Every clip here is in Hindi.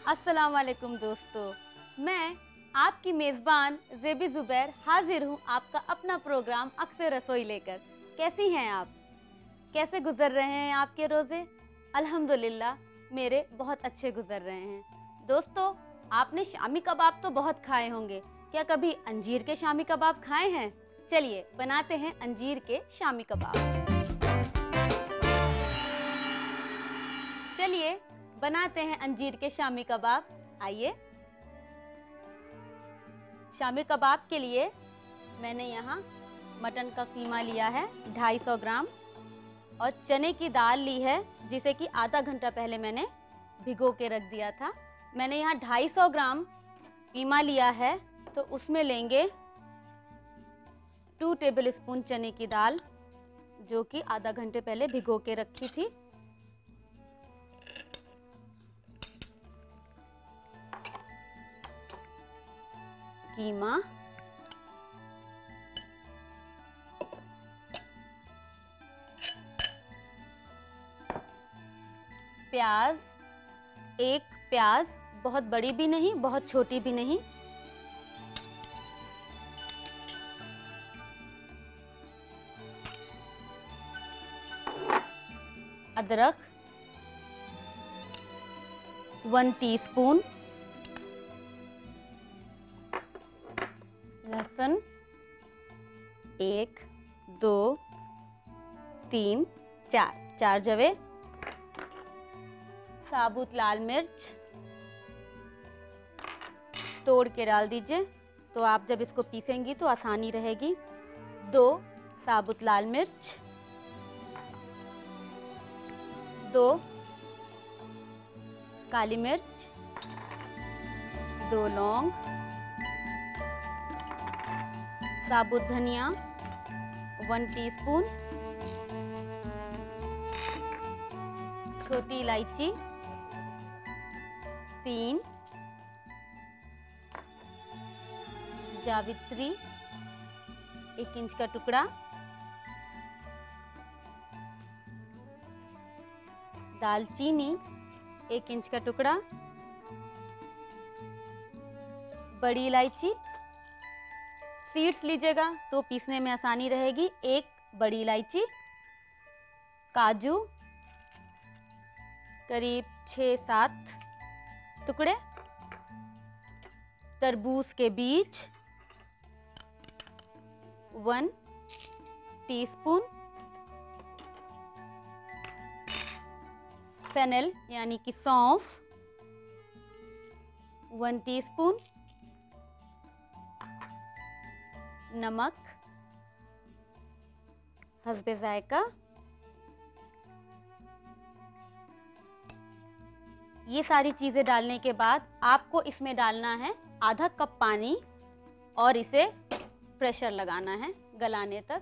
अस्सलाम वालेकुम दोस्तों, मैं आपकी मेज़बान ज़ेबी ज़ुबैर हाजिर हूँ आपका अपना प्रोग्राम अक्सर रसोई लेकर। कैसी हैं आप? कैसे गुजर रहे हैं आपके रोज़े? अल्हम्दुलिल्लाह मेरे बहुत अच्छे गुजर रहे हैं। दोस्तों, आपने शामी कबाब तो बहुत खाए होंगे। क्या कभी अंजीर के शामी कबाब खाए हैं? चलिए बनाते हैं अंजीर के शामी कबाब। चलिए बनाते हैं अंजीर के शामी कबाब। आइए। शामी कबाब के लिए मैंने यहाँ मटन का कीमा लिया है 250 ग्राम और चने की दाल ली है जिसे कि आधा घंटा पहले मैंने भिगो के रख दिया था। मैंने यहाँ 250 ग्राम कीमा लिया है तो उसमें लेंगे 2 टेबल स्पून चने की दाल जो कि आधा घंटे पहले भिगो के रखी थी। कीमा, प्याज, एक प्याज, बहुत बड़ी भी नहीं बहुत छोटी भी नहीं, अदरक 1 टीस्पून, लहसुन 1 2 3 4 जवे, साबुत लाल मिर्च तोड़ के डाल दीजिए तो आप जब इसको पीसेंगी तो आसानी रहेगी। 2 साबुत लाल मिर्च, 2 काली मिर्च, 2 लौंग, साबुत धनिया 1 टीस्पून, छोटी इलायची 3, जावित्री 1 इंच का टुकड़ा, दालचीनी 1 इंच का टुकड़ा, बड़ी इलायची सीड्स लीजिएगा तो पीसने में आसानी रहेगी, 1 बड़ी इलायची, काजू करीब 6-7 टुकड़े, तरबूज के बीज 1 टीस्पून, फेनेल यानी कि सौंफ 1 टीस्पून, नमक हस्बे जायका। ये सारी चीज़ें डालने के बाद आपको इसमें डालना है आधा कप पानी और इसे प्रेशर लगाना है गलाने तक।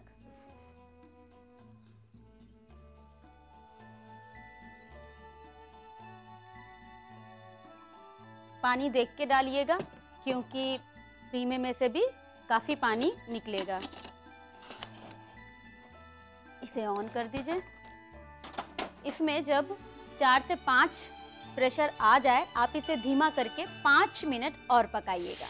पानी देख के डालिएगा क्योंकि कीमे में से भी काफ़ी पानी निकलेगा। इसे ऑन कर दीजिए। इसमें जब 4 से 5 प्रेशर आ जाए आप इसे धीमा करके 5 मिनट और पकाइएगा।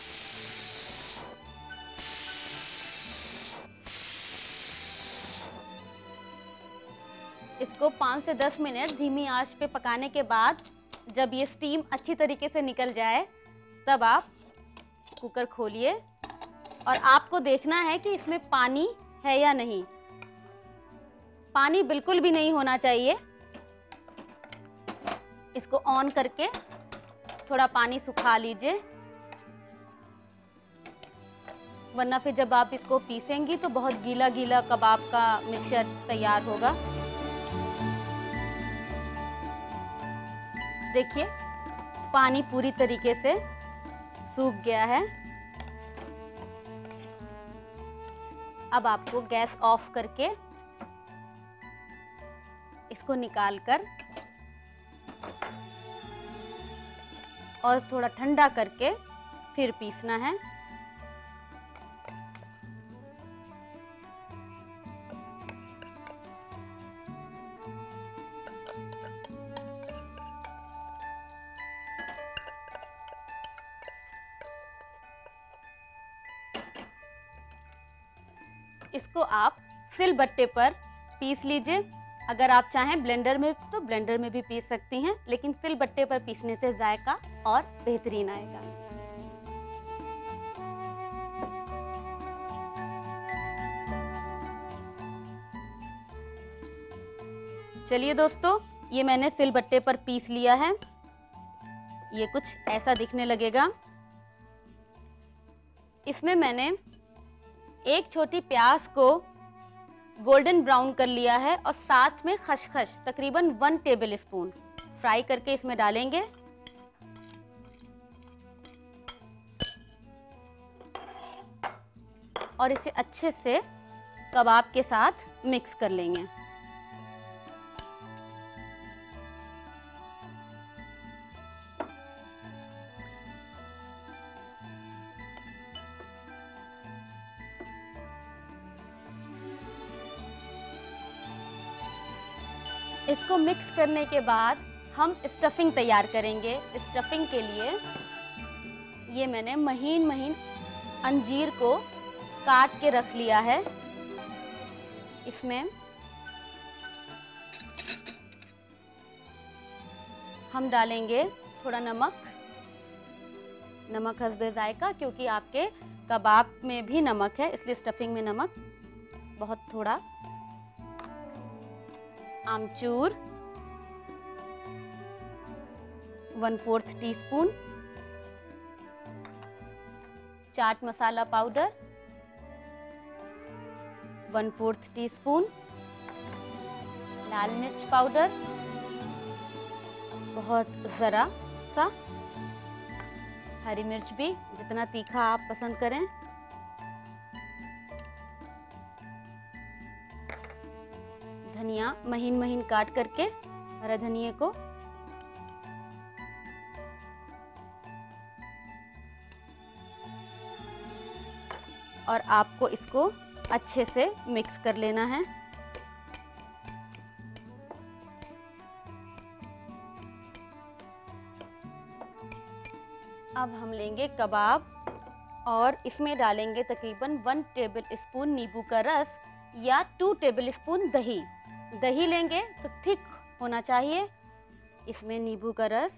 इसको 5 से 10 मिनट धीमी आंच पे पकाने के बाद जब ये स्टीम अच्छी तरीके से निकल जाए तब आप कुकर खोलिए और आपको देखना है कि इसमें पानी है या नहीं। पानी बिल्कुल भी नहीं होना चाहिए। इसको ऑन करके थोड़ा पानी सुखा लीजिए वरना फिर जब आप इसको पीसेंगी तो बहुत गीला गीला कबाब का मिक्सचर तैयार होगा। देखिए पानी पूरी तरीके से सूख गया है। अब आपको गैस ऑफ करके इसको निकालकर और थोड़ा ठंडा करके फिर पीसना है। इसको आप सिलबट्टे पर पीस लीजिए। अगर आप चाहें ब्लेंडर में तो ब्लेंडर में भी पीस सकती हैं, लेकिन सिलबट्टे पर पीसने से जायका और बेहतरीन आएगा। चलिए दोस्तों, ये मैंने सिलबट्टे पर पीस लिया है। ये कुछ ऐसा दिखने लगेगा। इसमें मैंने एक छोटी प्याज को गोल्डन ब्राउन कर लिया है और साथ में खसखस तकरीबन 1 टेबल स्पून फ्राई करके इसमें डालेंगे। और इसे अच्छे से कबाब के साथ मिक्स कर लेंगे। इसको मिक्स करने के बाद हम स्टफिंग तैयार करेंगे। स्टफिंग के लिए ये मैंने महीन महीन अंजीर को काट के रख लिया है। इसमें हम डालेंगे थोड़ा नमक, नमक हस्बे जायका, क्योंकि आपके कबाब में भी नमक है, इसलिए स्टफिंग में नमक बहुत थोड़ा। आमचूर 1/4 teaspoon, chaat masala powder 1/4 teaspoon, लाल मिर्च पाउडर बहुत ज़रा सा, हरी मिर्च भी जितना तीखा आप पसंद करें, धनिया महीन महीन काट करके, हरा धनिया को, और आपको इसको अच्छे से मिक्स कर लेना है। अब हम लेंगे कबाब और इसमें डालेंगे तकरीबन 1 टेबल स्पून नींबू का रस या 2 टेबल स्पून दही। दही लेंगे तो थिक होना चाहिए। इसमें नींबू का रस,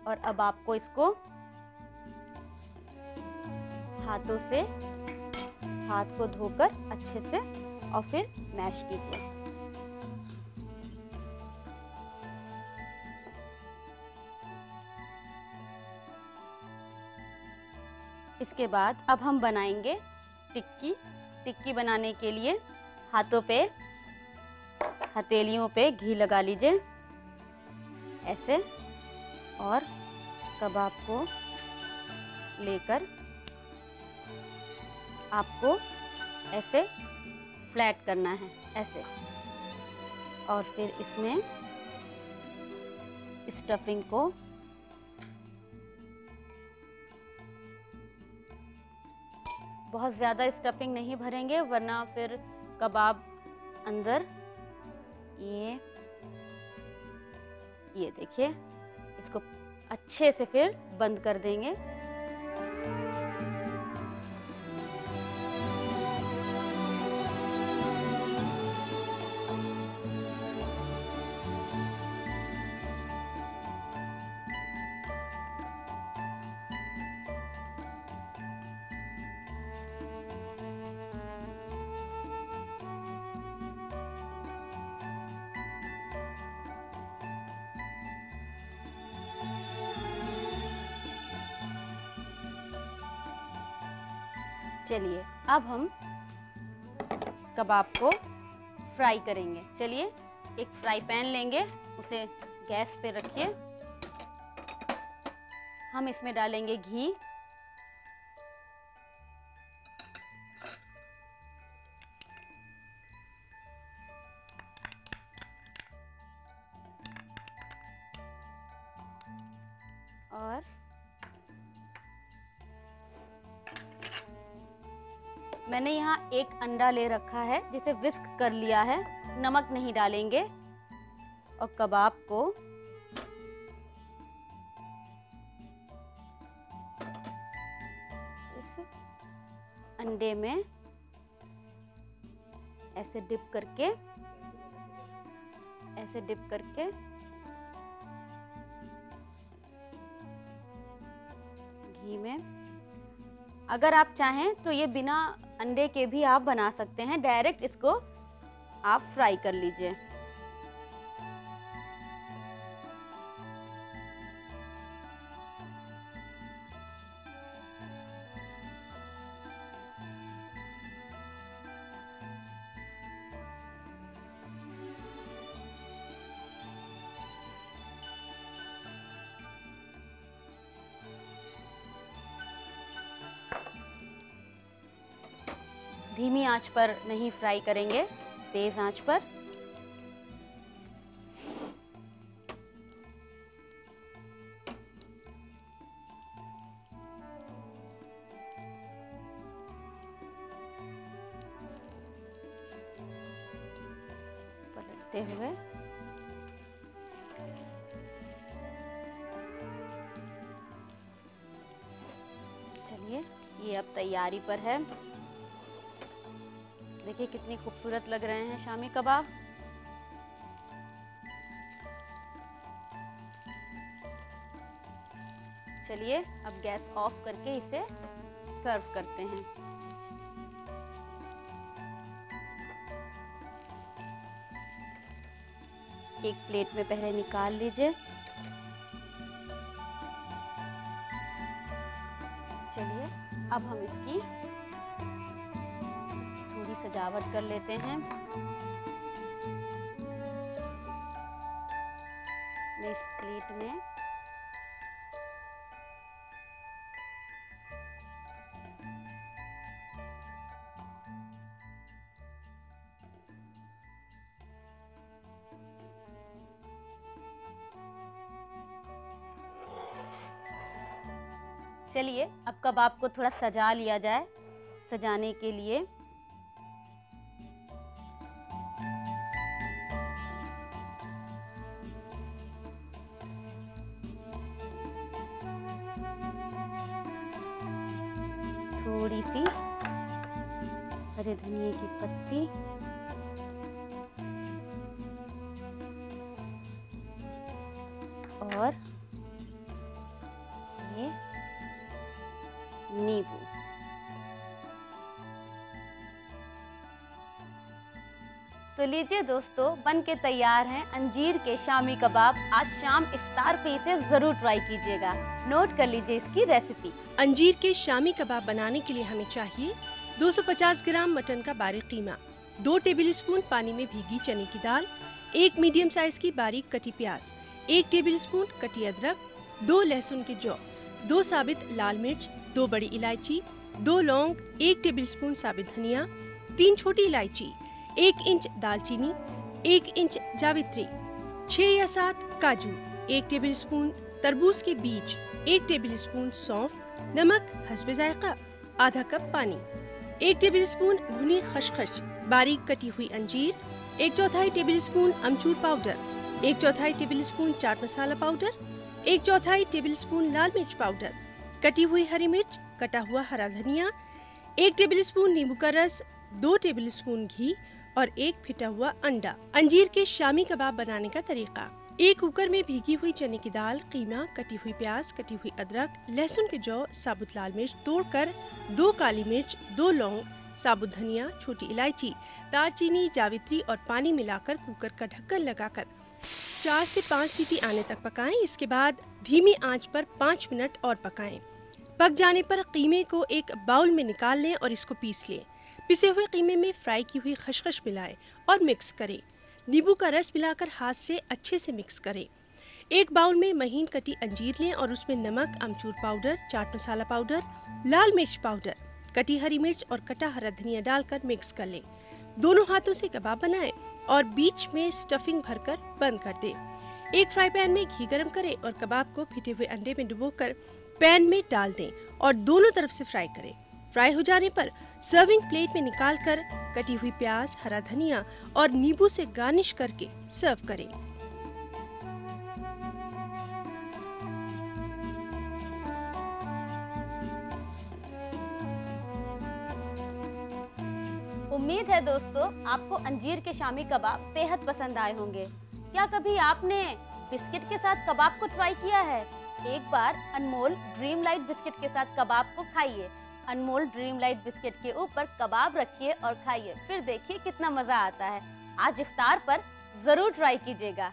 और अब आपको इसको हाथों से, हाथ को धोकर अच्छे से और फिर मैश कीजिए। इसके बाद अब हम बनाएंगे टिक्की। टिक्की बनाने के लिए हाथों पे, हथेलियों पे घी लगा लीजिए ऐसे, और कबाब को लेकर आपको ऐसे फ्लैट करना है ऐसे, और फिर इसमें स्टफिंग को बहुत ज़्यादा स्टफिंग नहीं भरेंगे, वरना फिर कबाब अंदर, ये देखिए, इसको अच्छे से फिर बंद कर देंगे। चलिए अब हम कबाब को फ्राई करेंगे। चलिए एक फ्राई पैन लेंगे, उसे गैस पे रखिए। हम इसमें डालेंगे घी, और मैंने यहाँ एक अंडा ले रखा है जिसे विस्क कर लिया है, नमक नहीं डालेंगे, और कबाब को अंडे में ऐसे डिप करके घी में, अगर आप चाहें तो ये बिना अंडे के भी आप बना सकते हैं, डायरेक्ट इसको आप फ्राई कर लीजिए। धीमी आंच पर नहीं फ्राई करेंगे, तेज आंच पर। पलटते हुए चलिए, ये अब तैयारी पर है। देखिए कितनी खूबसूरत लग रहे हैं शामी कबाब। चलिए अब गैस ऑफ करके इसे सर्व करते हैं। एक प्लेट में पहले निकाल लीजिए। चलिए अब हम इसकी थोड़ी सजावट कर लेते हैं। मैं इस प्लेट में चलिए अब कबाब को थोड़ा सजा लिया जाए। सजाने के लिए थोड़ी सी हरे धनिए की पत्ती, और ये नींबू। तो लीजिए दोस्तों, बन के तैयार हैं अंजीर के शामी कबाब। आज शाम इफ्तार पे इसे जरूर ट्राई कीजिएगा। नोट कर लीजिए इसकी रेसिपी। अंजीर के शामी कबाब बनाने के लिए हमें चाहिए 250 ग्राम मटन का बारीक कीमा, 2 टेबलस्पून पानी में भीगी चने की दाल, 1 मीडियम साइज की बारीक कटी प्याज, 1 टेबलस्पून कटी अदरक, 2 लहसुन के जौ, 2 साबित लाल मिर्च, 2 बड़ी इलायची, 2 लौंग, 1 टेबलस्पून साबित धनिया, 3 छोटी इलायची, 1 इंच दालचीनी, 1 इंच जावित्री, 6 या 7 काजू, 1 टेबलस्पून तरबूज के बीज, 1 टेबलस्पून सौंफ, नमक हस्बे जायका, आधा कप पानी, 1 टेबलस्पून भुनी खसखस, बारीक कटी हुई अंजीर, 1/4 टेबलस्पून अमचूर powder, 1/4 tablespoon chaat masala powder, 1/4 tablespoon लाल मिर्च पाउडर, कटी हुई हरी मिर्च, कटा हुआ हरा धनिया, 1 टेबलस्पून नींबू का रस, 2 टेबलस्पून घी और 1 फिटा हुआ अंडा। अंजीर के शामी कबाब बनाने का तरीका: एक कुकर में भीगी हुई चने की दाल, कीमा, कटी हुई प्याज, कटी हुई अदरक, लहसुन के जौ, साबुत लाल मिर्च तोड़कर, 2 काली मिर्च, 2 लौंग, साबुत धनिया, छोटी इलायची, दालचीनी, जावित्री और पानी मिलाकर कुकर का ढक्कन लगाकर 4 से 5 सीटी आने तक पकाएं। इसके बाद धीमी आंच पर 5 मिनट और पकाएं। पक जाने पर कीमे को एक बाउल में निकाल लें और इसको पीस लें। पिसे हुए कीमे में फ्राई की हुई खसखस मिलाएं और मिक्स करें। नींबू का रस मिलाकर हाथ से अच्छे से मिक्स करें। एक बाउल में महीन कटी अंजीर लें और उसमें नमक, अमचूर पाउडर, चाट मसाला पाउडर, लाल मिर्च पाउडर, कटी हरी मिर्च और कटा हरा धनिया डालकर मिक्स कर लें। दोनों हाथों से कबाब बनाएं और बीच में स्टफिंग भरकर बंद कर दें। एक फ्राई पैन में घी गरम करें और कबाब को फिटे हुए अंडे में डुबोकर पैन में डाल दें और दोनों तरफ से फ्राई करें। फ्राई हो जाने पर सर्विंग प्लेट में निकालकर कटी हुई प्याज, हरा धनिया और नींबू से गार्निश करके सर्व करें। उम्मीद है दोस्तों आपको अंजीर के शामी कबाब बेहद पसंद आए होंगे। क्या कभी आपने बिस्किट के साथ कबाब को ट्राई किया है? एक बार अनमोल ड्रीम लाइट बिस्किट के साथ कबाब को खाइए। अनमोल ड्रीम लाइट बिस्किट के ऊपर कबाब रखिए और खाइए, फिर देखिए कितना मजा आता है। आज इफ्तार पर जरूर ट्राई कीजिएगा।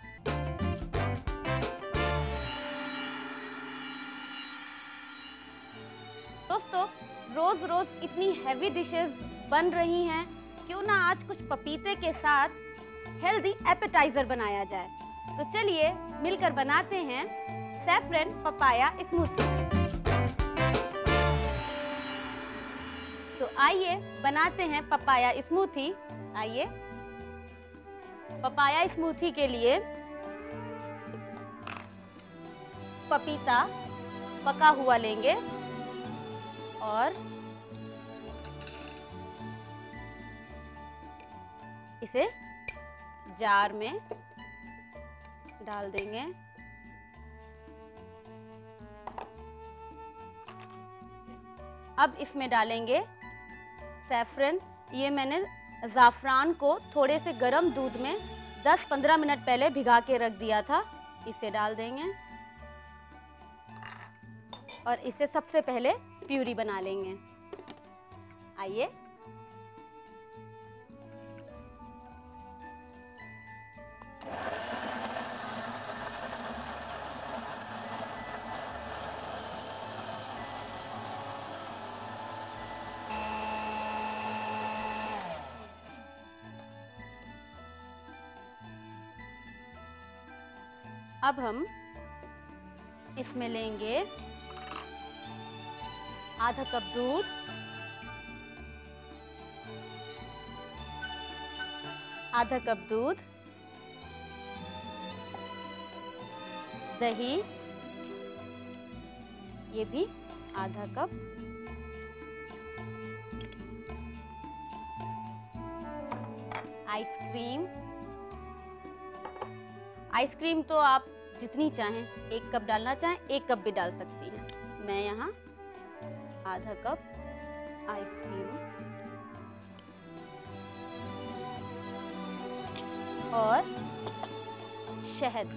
दोस्तों, रोज रोज इतनी हैवी डिशेस बन रही हैं, क्यों ना आज कुछ पपीते के साथ हेल्दी एपेटाइजर बनाया जाए। तो चलिए मिलकर बनाते हैं सैफरन पपाया स्मूथी। तो आइए बनाते हैं पपाया स्मूथी। आइए, पपाया स्मूथी के लिए पपीता पका हुआ लेंगे और इसे जार में डाल देंगे। अब इसमें डालेंगे सैफरन। ये मैंने ज़ाफ़रान को थोड़े से गर्म दूध में 10-15 मिनट पहले भिगा के रख दिया था। इसे डाल देंगे और इसे सबसे पहले प्यूरी बना लेंगे। आइए, अब हम इसमें लेंगे आधा कप दूध, आधा कप दूध, दही, ये भी आधा कप, आइसक्रीम। आइसक्रीम तो आप जितनी चाहें, 1 कप डालना चाहें 1 कप भी डाल सकती हैं। मैं यहाँ आधा कप आइसक्रीम और शहद,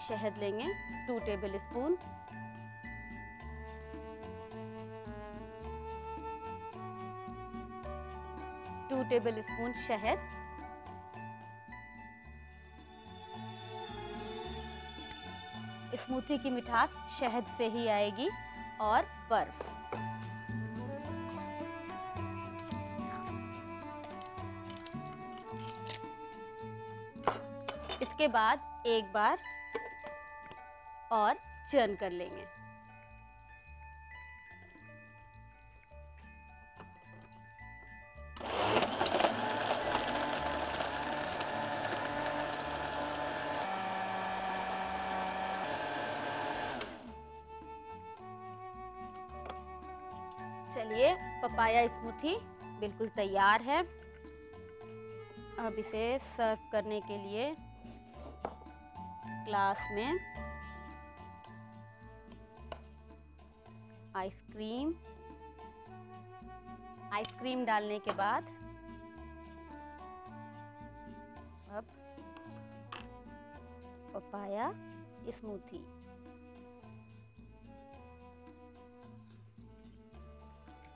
शहद लेंगे 2 टेबल स्पून। टेबल स्पून शहद, स्मूथी की मिठास शहद से ही आएगी, और बर्फ। इसके बाद एक बार और चर्न कर लेंगे। चलिए, पपाया स्मूथी बिल्कुल तैयार है। अब इसे सर्व करने के लिए ग्लास में आइसक्रीम डालने के बाद अब पपाया स्मूथी।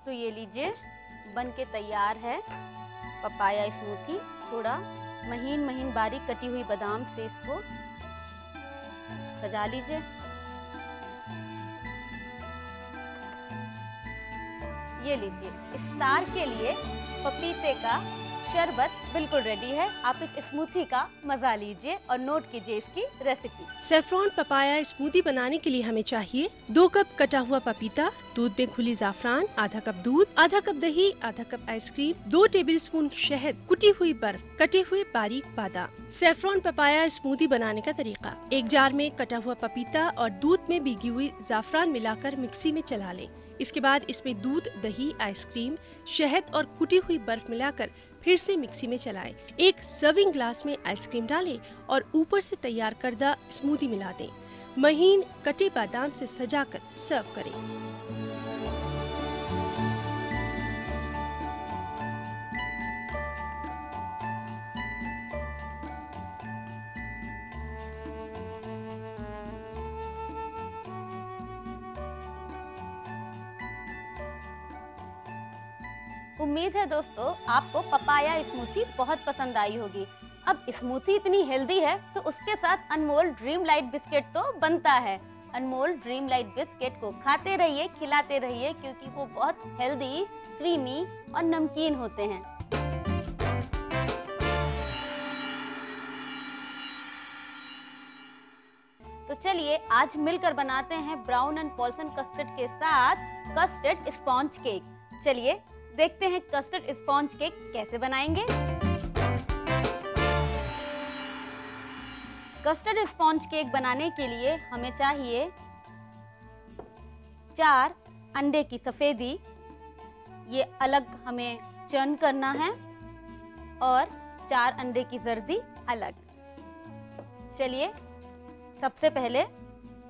तो ये लीजिए, बन के तैयार है पपाया स्मूथी। थोड़ा महीन महीन बारीक कटी हुई बादाम से इसको सजा लीजिए। ये लीजिए, इफ्तार के लिए पपीते का शरबत बिल्कुल रेडी है। आप इस स्मूथी का मजा लीजिए और नोट कीजिए इसकी रेसिपी। सैफरन पपाया स्मूथी बनाने के लिए हमें चाहिए 2 कप कटा हुआ पपीता, दूध में घुली ज़ाफ़रान, आधा कप दूध, आधा कप दही, आधा कप आइसक्रीम, 2 टेबलस्पून शहद, कुटी हुई बर्फ, कटे हुए बारीक बादाम। सैफरन पपाया स्मूथी बनाने का तरीका: एक जार में कटा हुआ पपीता और दूध में भीगी हुई ज़ाफ़रान मिलाकर मिक्सी में चला लें। इसके बाद इसमें दूध, दही, आइसक्रीम, शहद और कुटी हुई बर्फ मिलाकर फिर से मिक्सी में चलाएं। एक सर्विंग ग्लास में आइसक्रीम डालें और ऊपर से तैयार करदा स्मूदी मिला दें। महीन कटे बादाम से सजाकर सर्व करें। उम्मीद है दोस्तों आपको पपाया स्मूथी बहुत पसंद आई होगी। अब स्मूथी इतनी हेल्दी है तो उसके साथ अनमोल ड्रीम लाइट बिस्किट तो बनता है। अनमोल ड्रीम लाइट बिस्किट को खाते रहिए, खिलाते रहिए, क्योंकि वो बहुत हेल्दी, क्रीमी और नमकीन होते हैं। तो चलिए आज मिलकर बनाते हैं ब्राउन एंड पॉल्सन कस्टर्ड के साथ कस्टर्ड स्पॉन्ज केक। चलिए देखते हैं कस्टर्ड स्पॉन्ज केक कैसे बनाएंगे। कस्टर्ड स्पॉन्ज केक बनाने के लिए हमें चाहिए 4 अंडे की सफेदी, ये अलग हमें चर्न करना है, और 4 अंडे की जर्दी अलग। चलिए सबसे पहले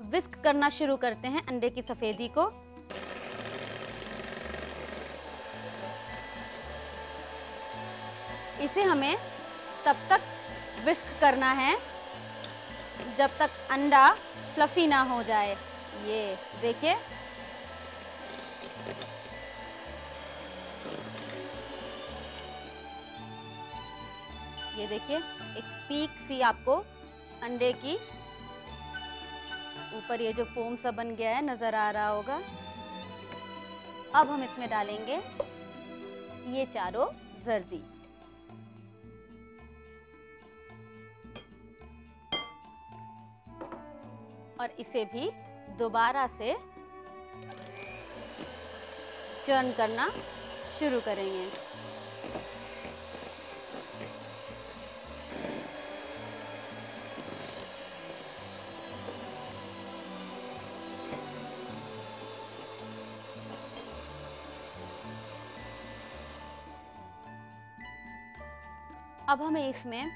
विस्क करना शुरू करते हैं अंडे की सफेदी को। इसे हमें तब तक विस्क करना है जब तक अंडा फ्लफी ना हो जाए। ये देखिए, ये देखिए एक पीक सी आपको अंडे की ऊपर ये जो फोम सा बन गया है नजर आ रहा होगा। अब हम इसमें डालेंगे ये चारों जर्दी। और इसे भी दोबारा से चर्न करना शुरू करेंगे। अब हमें इसमें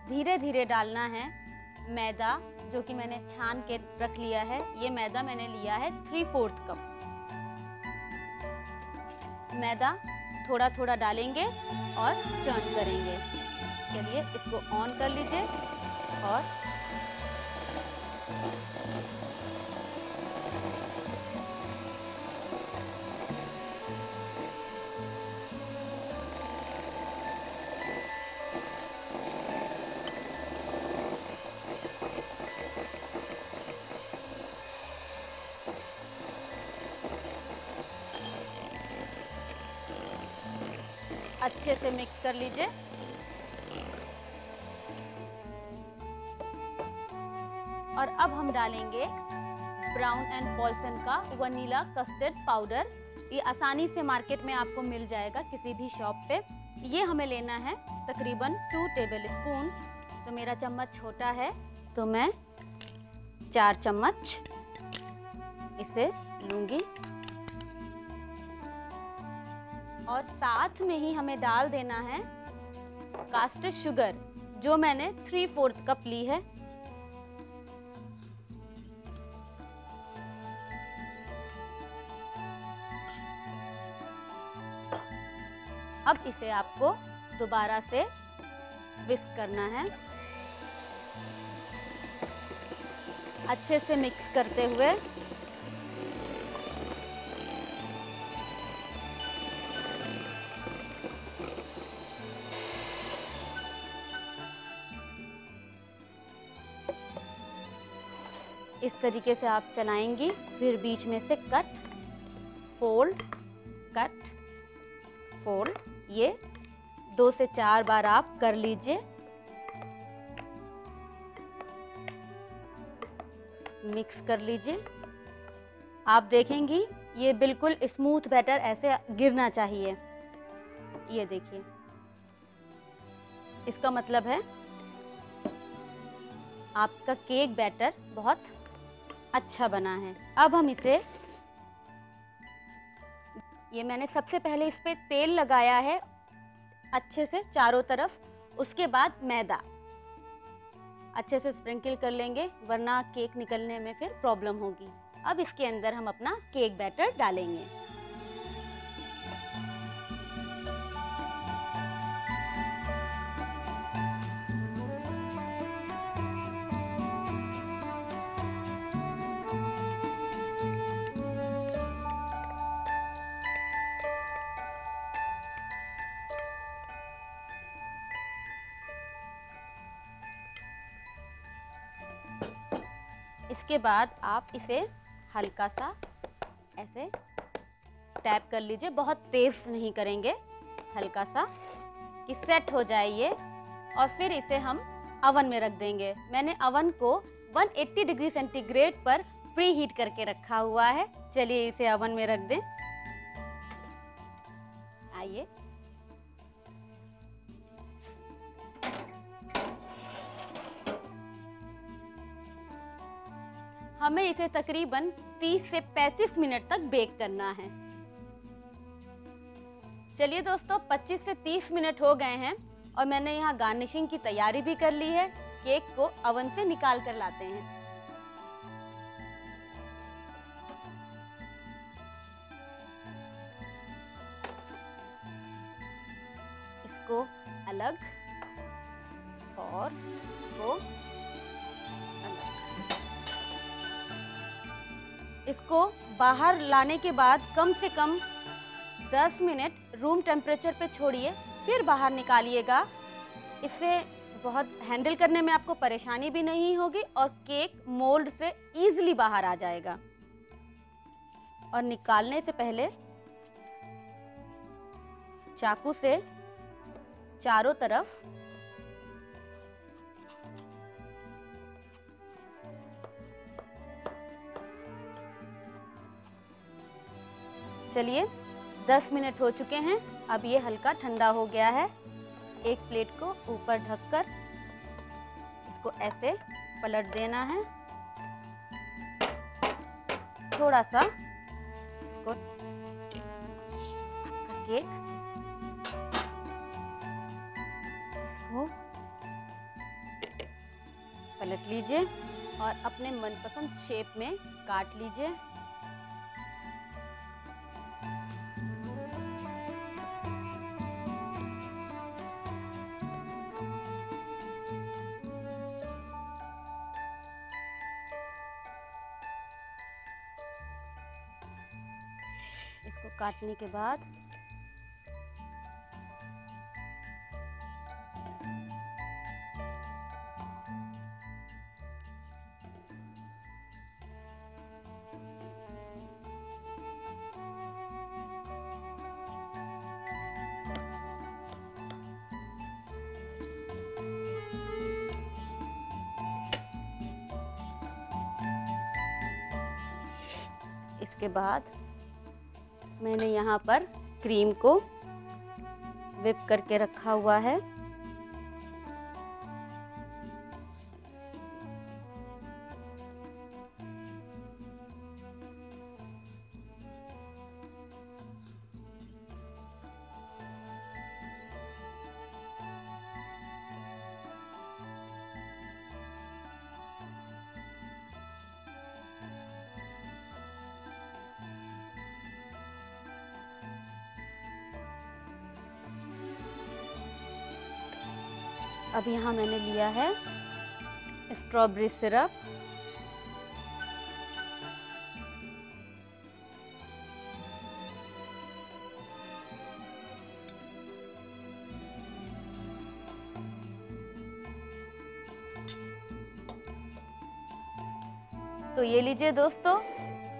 धीरे धीरे डालना है मैदा, जो कि मैंने छान के रख लिया है। ये मैदा मैंने लिया है 3/4 कप। मैदा थोड़ा थोड़ा डालेंगे और चर्न करेंगे। चलिए इसको ऑन कर लीजिए और अच्छे से मिक्स कर लीजिए। और अब हम डालेंगे ब्राउन एंड पॉल्सन का वनीला कस्टर्ड पाउडर। ये आसानी से मार्केट में आपको मिल जाएगा किसी भी शॉप पे। ये हमें लेना है तकरीबन 2 टेबल स्पून। तो मेरा चम्मच छोटा है तो मैं 4 चम्मच इसे लूंगी। और साथ में ही हमें डाल देना है कास्टर शुगर, जो मैंने 3/4 कप ली है। अब इसे आपको दोबारा से विस्क करना है, अच्छे से मिक्स करते हुए। इस तरीके से आप चलाएंगी, फिर बीच में से कट फोल्ड, कट फोल्ड, ये 2 से 4 बार आप कर लीजिए। मिक्स कर लीजिए। आप देखेंगी ये बिल्कुल स्मूथ बैटर ऐसे गिरना चाहिए। ये देखिए, इसका मतलब है आपका केक बैटर बहुत अच्छा बना है। अब हम इसे, ये मैंने सबसे पहले इस पे तेल लगाया है अच्छे से चारों तरफ, उसके बाद मैदा अच्छे से स्प्रिंकल कर लेंगे, वरना केक निकलने में फिर प्रॉब्लम होगी। अब इसके अंदर हम अपना केक बैटर डालेंगे। इसके बाद आप इसे हल्का सा ऐसे टैप कर लीजिए, बहुत तेज नहीं करेंगे, हल्का सा, कि सेट हो जाए ये। और फिर इसे हम अवन में रख देंगे। मैंने अवन को 180 डिग्री सेंटीग्रेड पर प्री हीट करके रखा हुआ है। चलिए इसे अवन में रख दें। आइए, हमें इसे तकरीबन 30 से 35 मिनट तक बेक करना है। चलिए दोस्तों, 25 से 30 मिनट हो गए हैं और मैंने यहाँ गार्निशिंग की तैयारी भी कर ली है। केक को अवन से निकाल कर लाते हैं। इसको अलग और इसको अलग। इसको बाहर लाने के बाद कम से कम 10 मिनट रूम टेम्परेचर पे छोड़िए, फिर बाहर निकालिएगा। इससे बहुत हैंडल करने में आपको परेशानी भी नहीं होगी और केक मोल्ड से इजीली बाहर आ जाएगा। और निकालने से पहले चाकू से चारों तरफ चलिए 10 मिनट हो चुके हैं। अब ये हल्का ठंडा हो गया है। एक प्लेट को ऊपर ढककर इसको ऐसे पलट देना है। थोड़ा सा इसको केक इसको पलट लीजिए और अपने मनपसंद शेप में काट लीजिए। इसको काटने के बाद इसके बाद मैंने यहाँ पर क्रीम को व्हिप करके रखा हुआ है। अब यहाँ मैंने लिया है स्ट्रॉबेरी सिरप। तो ये लीजिए दोस्तों,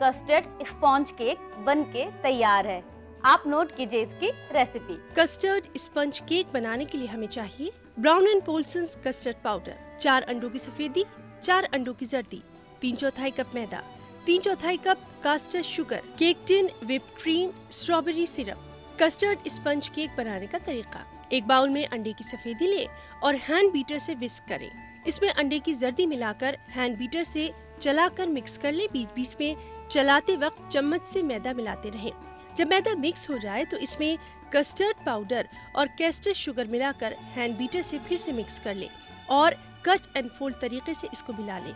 कस्टर्ड स्पॉन्ज केक बनके तैयार है। आप नोट कीजिए इसकी रेसिपी। कस्टर्ड स्पंज केक बनाने के लिए हमें चाहिए Brown and Polson's custard powder, 4 अंडों की सफेदी, 4 अंडों की जर्दी, 3/4 कप मैदा, 3/4 cup caster sugar, cake tin, whipped cream, strawberry syrup. Custard sponge cake बनाने का तरीका: एक बाउल में अंडे की सफेदी लें और हैंड बीटर से विस्क करें। इसमें अंडे की जर्दी मिलाकर हैंड बीटर से चलाकर मिक्स कर ले। बीच बीच में चलाते वक्त चम्मच से मैदा मिलाते रहें। जब मैदा मिक्स हो जाए तो इसमें कस्टर्ड पाउडर और कैस्टर शुगर मिलाकर हैंड बीटर से फिर से मिक्स कर लें और कट एंड फोल्ड तरीके से इसको मिला लें।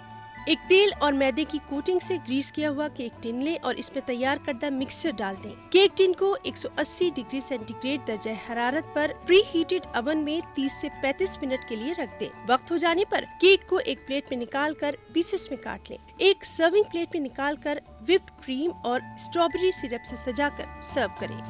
एक तेल और मैदे की कोटिंग से ग्रीस किया हुआ केक टिन लें और इसमें तैयार करदा मिक्सचर डाल दें। केक टिन को 180 डिग्री सेंटीग्रेड दर्जा हरारत पर प्री हीटेड अवन में 30 से 35 मिनट के लिए रख दें। वक्त हो जाने पर केक को एक प्लेट में निकालकर पीसेस में काट लें। एक सर्विंग प्लेट में निकालकर व्हिप्ड क्रीम और स्ट्रॉबेरी सिरप से सजाकर सर्व करें।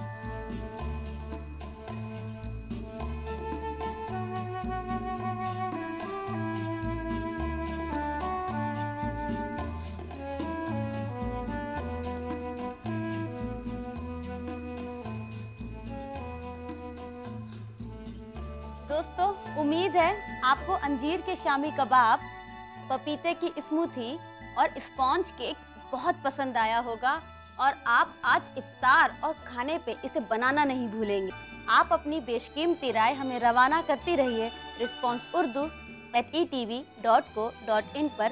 उम्मीद है आपको अंजीर के शामी कबाब, पपीते की स्मूथी और स्पॉन्ज केक बहुत पसंद आया होगा और आप आज इफ्तार और खाने पे इसे बनाना नहीं भूलेंगे। आप अपनी बेशकीमती राय हमें रवाना करती रहिए responseurdu@etv.co.in पर।